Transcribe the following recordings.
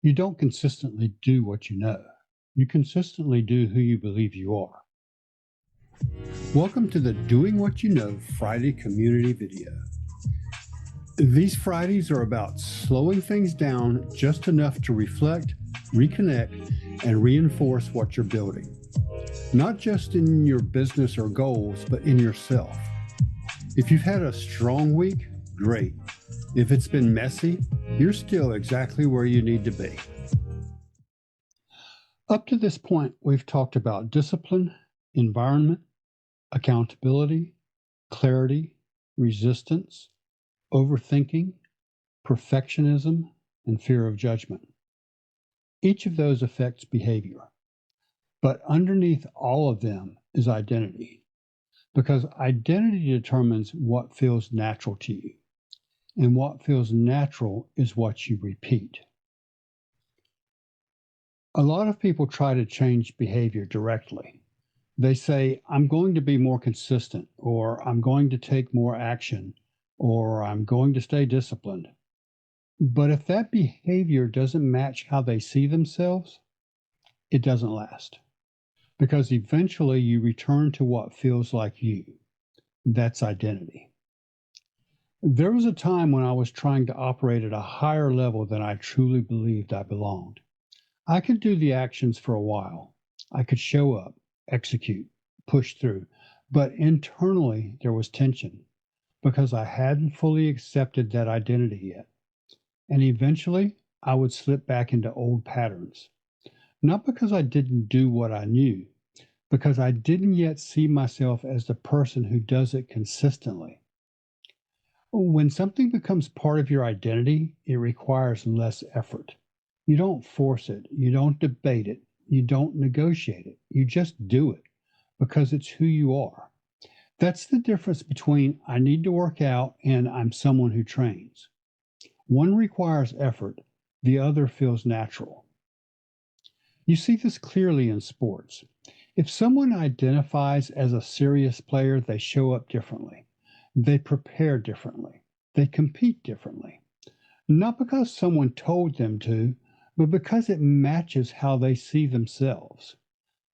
You don't consistently do what you know. You consistently do who you believe you are. Welcome to the Doing What You Know Friday community video. These Fridays are about slowing things down just enough to reflect, reconnect, and reinforce what you're building. Not just in your business or goals, but in yourself. If you've had a strong week, great. If it's been messy, you're still exactly where you need to be. Up to this point, we've talked about discipline, environment, accountability, clarity, resistance, overthinking, perfectionism, and fear of judgment. Each of those affects behavior. But underneath all of them is identity, because identity determines what feels natural to you. And what feels natural is what you repeat. A lot of people try to change behavior directly. They say, I'm going to be more consistent, or I'm going to take more action, or I'm going to stay disciplined. But if that behavior doesn't match how they see themselves, it doesn't last. Because eventually you return to what feels like you. That's identity. There was a time when I was trying to operate at a higher level than I truly believed I belonged. I could do the actions for a while. I could show up, execute, push through, but internally there was tension because I hadn't fully accepted that identity yet. And eventually I would slip back into old patterns. Not because I didn't do what I knew, because I didn't yet see myself as the person who does it consistently. When something becomes part of your identity, it requires less effort. You don't force it. You don't debate it. You don't negotiate it. You just do it because it's who you are. That's the difference between I need to work out and I'm someone who trains. One requires effort. The other feels natural. You see this clearly in sports. If someone identifies as a serious player, they show up differently. They prepare differently. They compete differently. Not because someone told them to, but because it matches how they see themselves.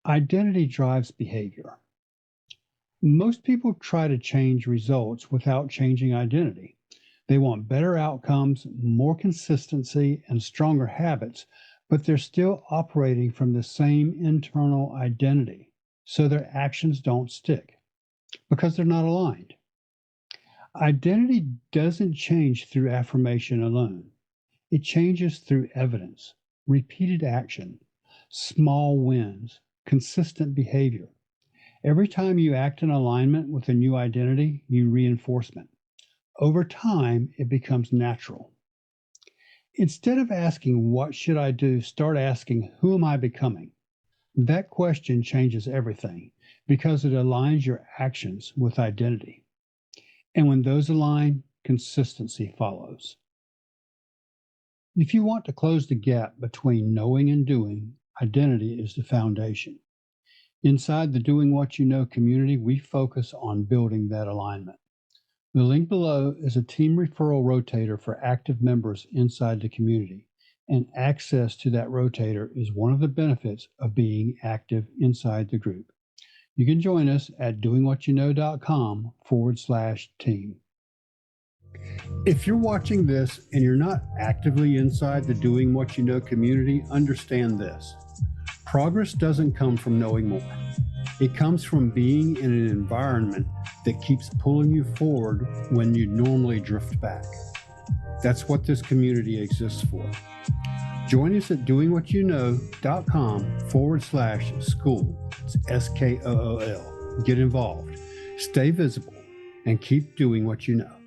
Identity drives behavior. Most people try to change results without changing identity. They want better outcomes, more consistency, and stronger habits, but they're still operating from the same internal identity, so their actions don't stick because they're not aligned. Identity doesn't change through affirmation alone. It changes through evidence, repeated action, small wins, consistent behavior. Every time you act in alignment with a new identity, you reinforcement. Over time, it becomes natural. Instead of asking, what should I do? Start asking, who am I becoming? That question changes everything because it aligns your actions with identity. And when those align, consistency follows. If you want to close the gap between knowing and doing, identity is the foundation. Inside the Doing What You Know community, we focus on building that alignment. The link below is a team referral rotator for active members inside the community, and access to that rotator is one of the benefits of being active inside the group. You can join us at doingwhatyouknow.com/team. If you're watching this and you're not actively inside the Doing What You Know community, understand this. Progress doesn't come from knowing more. It comes from being in an environment that keeps pulling you forward when you normally drift back. That's what this community exists for. Join us at doingwhatyouknow.com/school. It's SKOOL. Get involved, stay visible, and keep doing what you know.